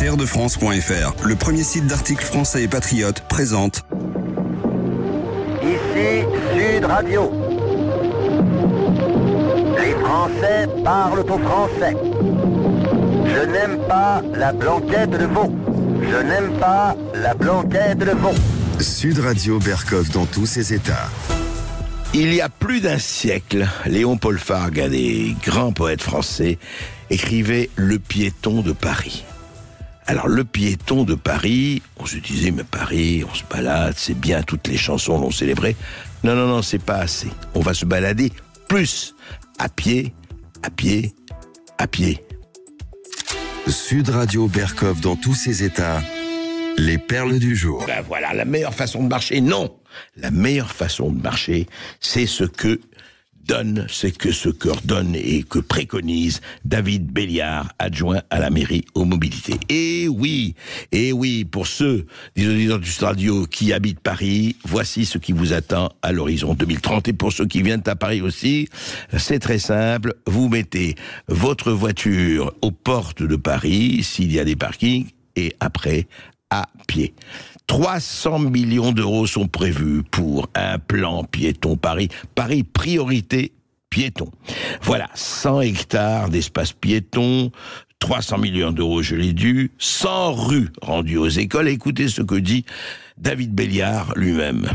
Fierdefrance.fr, le premier site d'articles français et patriotes, présente. Ici Sud Radio. Les Français parlent au français. Je n'aime pas la blanquette de veau. Je n'aime pas la blanquette de veau. Sud Radio Berkov dans tous ses états. Il y a plus d'un siècle, Léon-Paul Fargue, un des grands poètes français, écrivait « Le piéton de Paris ». Alors, le piéton de Paris, on se disait, mais Paris, on se balade, c'est bien, toutes les chansons l'ont célébré. Non, c'est pas assez. On va se balader plus, à pied, à pied, à pied. Sud Radio Berkov dans tous ses états, les perles du jour. Ben voilà, la meilleure façon de marcher, non. La meilleure façon de marcher, c'est ce que ordonne et que préconise David Béliard, adjoint à la mairie aux mobilités. Et oui, pour ceux des auditeurs du Sud Radio qui habitent Paris, voici ce qui vous attend à l'horizon 2030. Et pour ceux qui viennent à Paris aussi, c'est très simple, vous mettez votre voiture aux portes de Paris, s'il y a des parkings, et après, à pied. 300 millions d'euros sont prévus pour un plan piéton Paris. Paris priorité piéton. Voilà, 100 hectares d'espace piéton, 300 millions d'euros, je l'ai dit, 100 rues rendues aux écoles. Écoutez ce que dit David Béliard lui-même.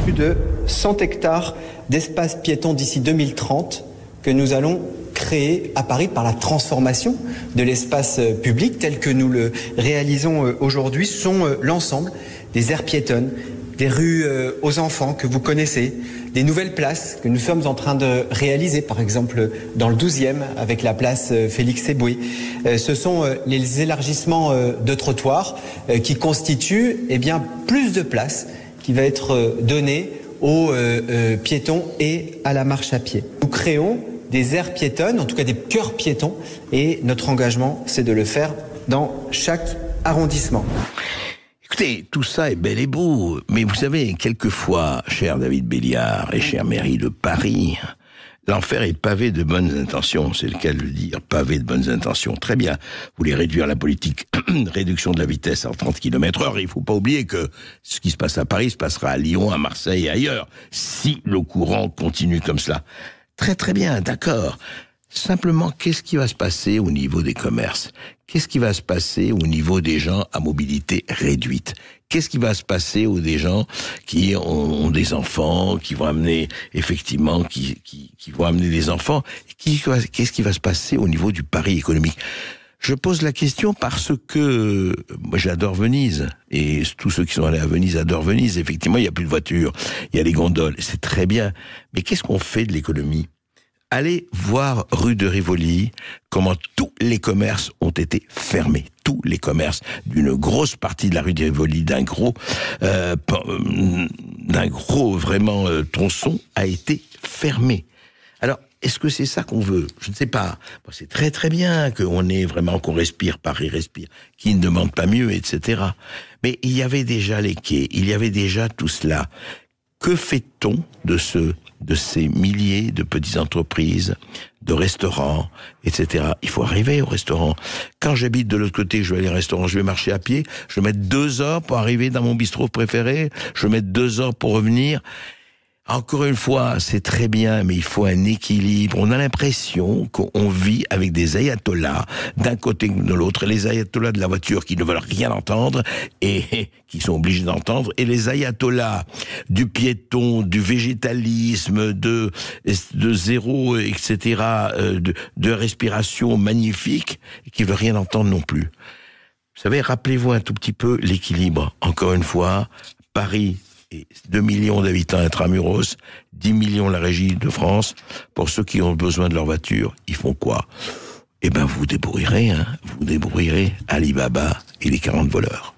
Plus de 100 hectares d'espace piéton d'ici 2030 que nous allons créé à Paris par la transformation de l'espace public tel que nous le réalisons aujourd'hui sont l'ensemble des aires piétonnes, des rues aux enfants que vous connaissez, des nouvelles places que nous sommes en train de réaliser, par exemple dans le 12e avec la place Félix Éboué. Ce sont les élargissements de trottoirs qui constituent plus de place qui va être donnée aux piétons et à la marche à pied. Nous créons des aires piétonnes, en tout cas des cœurs piétons, et notre engagement, c'est de le faire dans chaque arrondissement. Écoutez, tout ça est bel et beau, mais vous savez, quelquefois, cher David Béliard et chère mairie de Paris, l'enfer est pavé de bonnes intentions, c'est le cas de le dire, pavé de bonnes intentions. Très bien, vous voulez réduire la politique, réduction de la vitesse à 30 km/h, il ne faut pas oublier que ce qui se passe à Paris se passera à Lyon, à Marseille et ailleurs, si le courant continue comme cela. Très bien, d'accord. Simplement, qu'est-ce qui va se passer au niveau des commerces? Qu'est-ce qui va se passer au niveau des gens à mobilité réduite? Qu'est-ce qui va se passer aux des gens qui ont des enfants, qui vont amener, effectivement, qui vont amener des enfants? Qu'est-ce qui va se passer au niveau du pari économique? Je pose la question parce que moi j'adore Venise, et tous ceux qui sont allés à Venise adorent Venise. Effectivement, il n'y a plus de voitures, il y a les gondoles, c'est très bien. Mais qu'est-ce qu'on fait de l'économie? Allez voir rue de Rivoli, comment tous les commerces ont été fermés. Tous les commerces d'une grosse partie de la rue de Rivoli, d'un gros vraiment tronçon, a été fermé. Alors, est-ce que c'est ça qu'on veut? Je ne sais pas. Bon, c'est très bien qu'on respire, Paris respire, qui ne demande pas mieux, etc. Mais il y avait déjà les quais, il y avait déjà tout cela. Que fait-on de ces milliers de petites entreprises, de restaurants, etc. Il faut arriver au restaurant. Quand j'habite de l'autre côté, je vais aller au restaurant, je vais marcher à pied, je vais mettre 2 heures pour arriver dans mon bistrot préféré, je vais mettre 2 heures pour revenir. Encore une fois, c'est très bien, mais il faut un équilibre. On a l'impression qu'on vit avec des ayatollahs d'un côté ou de l'autre. Les ayatollahs de la voiture qui ne veulent rien entendre et qui sont obligés d'entendre. Et les ayatollahs du piéton, du végétalisme, de zéro, etc., de respiration magnifique, qui ne veulent rien entendre non plus. Vous savez, rappelez-vous un tout petit peu l'équilibre. Encore une fois, Paris, et 2 millions d'habitants intramuros, 10 millions la régie de France. Pour ceux qui ont besoin de leur voiture, ils font quoi? Eh ben, vous débrouillerez Alibaba et les 40 voleurs.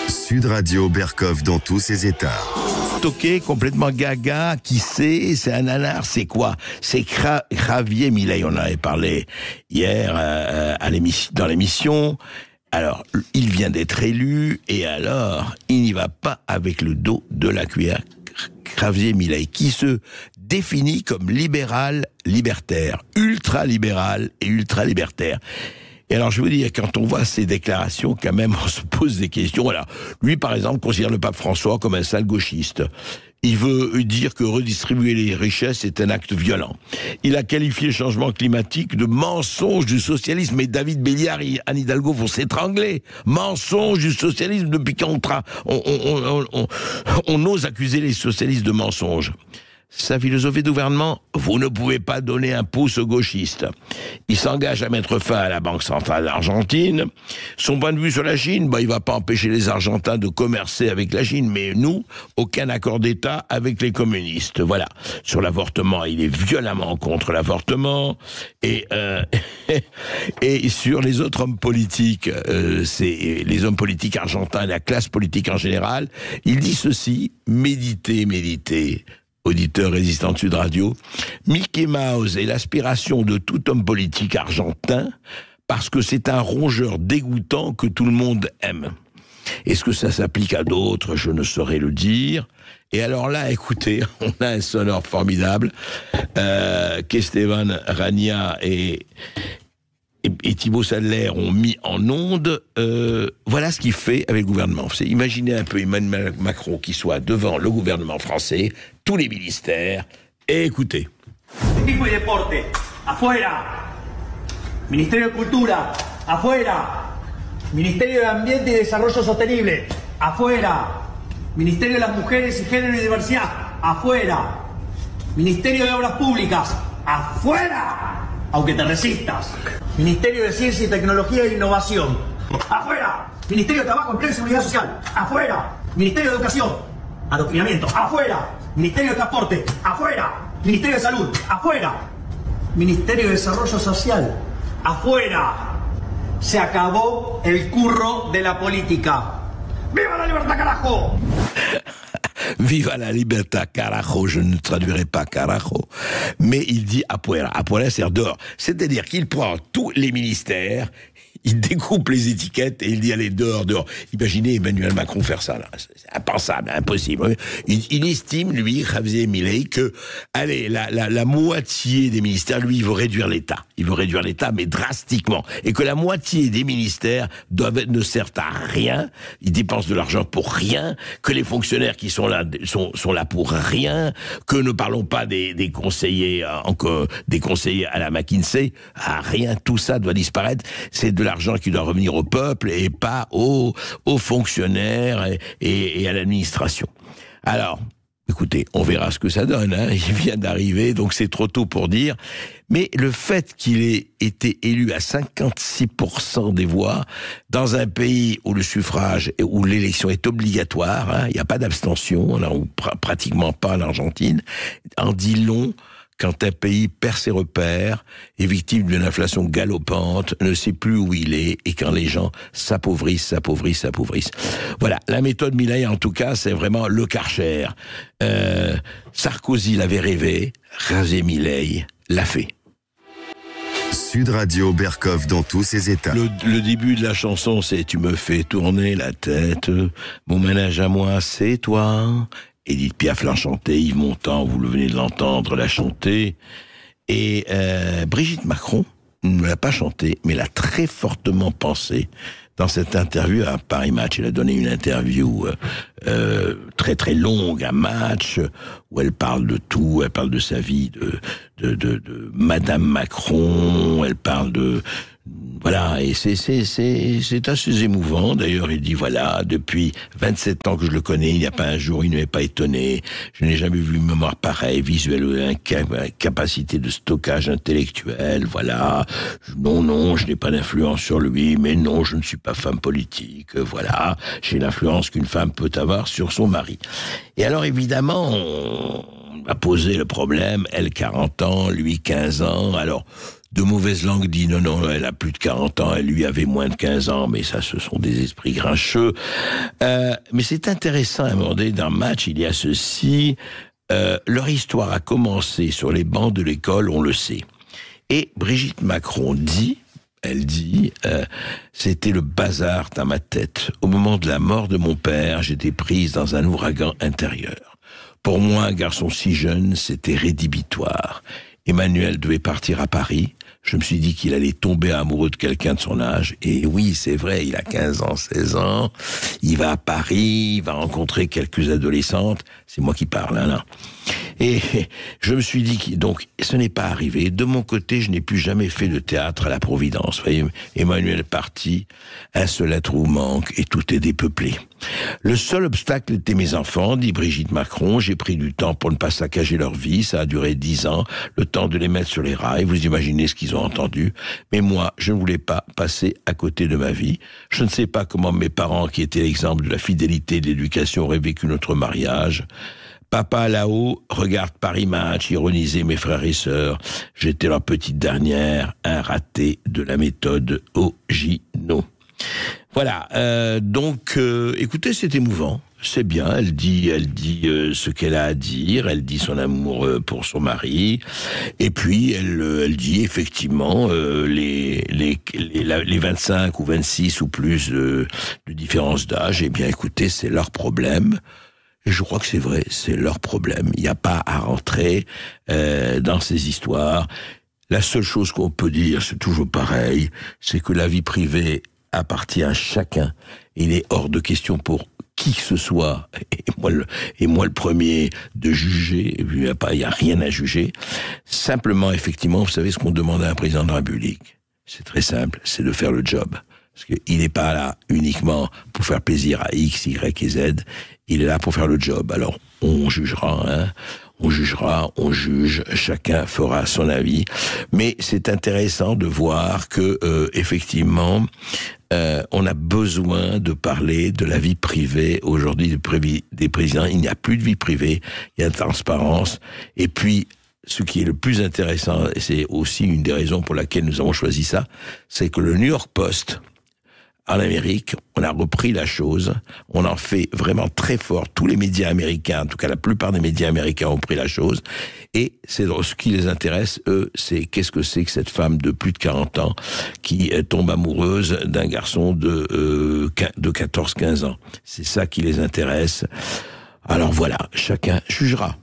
Sud Radio Berkov dans tous ses états. Toqué, complètement gaga, qui sait, c'est un nanar, c'est quoi? C'est Javier Milei, on en avait parlé hier dans l'émission. Alors, il vient d'être élu, et alors, il n'y va pas avec le dos de la cuillère. Javier Milei, qui se définit comme libéral-libertaire, ultra-libéral et ultra-libertaire. Et alors, je veux dire, quand on voit ces déclarations, quand même, on se pose des questions. Voilà. Lui, par exemple, considère le pape François comme un sale gauchiste. Il veut dire que redistribuer les richesses est un acte violent. Il a qualifié le changement climatique de mensonge du socialisme. Et David Béliard et Anne Hidalgo vont s'étrangler. Mensonge du socialisme depuis qu'on ose accuser les socialistes de mensonge. Sa philosophie de gouvernement, vous ne pouvez pas donner un pouce aux gauchistes. Il s'engage à mettre fin à la Banque centrale argentine. Son point de vue sur la Chine, il va pas empêcher les Argentins de commercer avec la Chine, mais nous, aucun accord d'État avec les communistes. Voilà. Sur l'avortement, il est violemment contre l'avortement. Et sur les autres hommes politiques, c'est les hommes politiques argentins, la classe politique en général, il dit ceci, méditez. Auditeur résistant de Sud Radio, Mickey Mouse est l'aspiration de tout homme politique argentin parce que c'est un rongeur dégoûtant que tout le monde aime. Est-ce que ça s'applique à d'autres? Je ne saurais le dire. Et alors là, écoutez, on a un sonore formidable qu'Esteban Rania et Thibaut Sadler ont mis en onde. Voilà ce qu'il fait avec le gouvernement. Imaginez un peu Emmanuel Macron qui soit devant le gouvernement français, tous les ministères, et écoutez. Tipo y deporte, afuera. Ministerio de Cultura, afuera. Ministerio de Ambiente y Desarrollo Sostenible, afuera. Ministerio de las Mujeres y Género y Diversidad, afuera. Ministerio de Obras Públicas, afuera. Aunque te resistas. Ministerio de Ciencia y Tecnología e Innovación, afuera. Ministerio de Trabajo, Empleo y Seguridad Social, afuera. Ministerio de Educación, Adoctrinamiento, afuera. Ministerio de Transporte, afuera. Ministerio de Salud, afuera. Ministerio de Desarrollo Social, afuera. Se acabó el curro de la política. ¡Viva la libertad, carajo! Viva la libertad, carajo, je ne traduirai pas carajo, mais il dit afuera. Afuera, c'est dehors. C'est-à-dire qu'il prend tous les ministères, il découpe les étiquettes et il dit allez, dehors. Imaginez Emmanuel Macron faire ça, là. C'est impensable, impossible. Il estime, lui, Javier Milei, que, allez, la moitié des ministères, lui, il veut réduire l'État. Il veut réduire l'État, mais drastiquement. Et que la moitié des ministères ne servent à rien. Ils dépensent de l'argent pour rien. Que les fonctionnaires qui sont là, sont là pour rien. Que ne parlons pas des conseillers, des conseillers à la McKinsey. À rien. Tout ça doit disparaître. C'est de l'argent qui doit revenir au peuple et pas aux fonctionnaires et à l'administration. Alors, écoutez, on verra ce que ça donne, hein. Il vient d'arriver, donc c'est trop tôt pour dire. Mais le fait qu'il ait été élu à 56% des voix, dans un pays où le suffrage, où l'élection est obligatoire, hein, il n'y a pas d'abstention, pratiquement pas en Argentine, en dit long quand un pays perd ses repères, est victime d'une inflation galopante, ne sait plus où il est, et quand les gens s'appauvrissent. Voilà, la méthode Milei, en tout cas, c'est vraiment le Karcher. Sarkozy l'avait rêvé, Javier Milei l'a fait. Sud Radio Berkov dans tous ses états. Le début de la chanson, c'est « Tu me fais tourner la tête, mon ménage à moi, c'est toi ». Édith Piaf l'a chanté, Yves Montand, vous venez de l'entendre, l'a chanté. Et Brigitte Macron ne l'a pas chanté, mais l'a très fortement pensé dans cette interview à Paris Match. Elle a donné une interview très très longue à Match, où elle parle de tout, elle parle de sa vie, de Madame Macron, elle parle de... Voilà, et c'est assez émouvant. D'ailleurs, il dit, voilà, depuis 27 ans que je le connais, il n'y a pas un jour, il ne m'est pas étonné. Je n'ai jamais vu une mémoire pareille, visuelle, capacité de stockage intellectuel, voilà. Non, je n'ai pas d'influence sur lui, mais non, je ne suis pas femme politique, voilà. J'ai l'influence qu'une femme peut avoir sur son mari. Et alors, évidemment, on a posé le problème, elle 40 ans, lui 15 ans, alors... De mauvaise langue dit non, elle a plus de 40 ans, elle lui avait moins de 15 ans, mais ça, ce sont des esprits grincheux. Mais c'est intéressant, à un moment donné, dans Match, il y a ceci, leur histoire a commencé sur les bancs de l'école, on le sait. Et Brigitte Macron dit, c'était le bazar dans ma tête. Au moment de la mort de mon père, j'étais prise dans un ouragan intérieur. Pour moi, un garçon si jeune, c'était rédhibitoire. Emmanuel devait partir à Paris. je me suis dit qu'il allait tomber amoureux de quelqu'un de son âge. Et oui, c'est vrai, il a 15 ans, 16 ans, il va à Paris, il va rencontrer quelques adolescentes. C'est moi qui parle, hein, là. Et je me suis dit, donc, ce n'est pas arrivé. De mon côté, je n'ai plus jamais fait de théâtre à la Providence. Vous voyez, Emmanuel est parti, un seul être vous manque et tout est dépeuplé. Le seul obstacle était mes enfants, dit Brigitte Macron. J'ai pris du temps pour ne pas saccager leur vie. Ça a duré 10 ans, le temps de les mettre sur les rails. Vous imaginez ce qu'ils ont entendu. Mais moi, je ne voulais pas passer à côté de ma vie. Je ne sais pas comment mes parents, qui étaient l'exemple de la fidélité et de l'éducation, auraient vécu notre mariage. Papa là-haut regarde Paris Match, ironiser mes frères et sœurs. J'étais leur petite dernière, un raté de la méthode Ogino. Voilà, donc, écoutez, c'est émouvant. C'est bien, elle dit ce qu'elle a à dire, elle dit son amour pour son mari, et puis elle dit effectivement les 25 ou 26 ou plus de différence d'âge, eh bien écoutez, c'est leur problème. Et je crois que c'est vrai, c'est leur problème. Il n'y a pas à rentrer dans ces histoires. La seule chose qu'on peut dire, c'est toujours pareil, c'est que la vie privée appartient à chacun. Il est hors de question pour qui que ce soit, et moi le premier, de juger. Il n'y a rien à juger. Simplement, effectivement, vous savez ce qu'on demande à un président de la République. C'est très simple, c'est de faire le job. Parce qu'il n'est pas là uniquement pour faire plaisir à X, Y et Z. Il est là pour faire le job. Alors, on jugera, hein. On juge, chacun fera son avis. Mais c'est intéressant de voir que, effectivement, on a besoin de parler de la vie privée aujourd'hui des présidents. Il n'y a plus de vie privée, il y a de transparence. Et puis, ce qui est le plus intéressant, et c'est aussi une des raisons pour laquelle nous avons choisi ça, c'est que le New York Post, en Amérique, on a repris la chose, on en fait vraiment très fort. Tous les médias américains, en tout cas la plupart des médias américains ont pris la chose. Et c'est ce qui les intéresse, eux, c'est qu'est-ce que c'est que cette femme de plus de 40 ans qui tombe amoureuse d'un garçon de 14-15 ans. C'est ça qui les intéresse. Alors voilà, chacun jugera.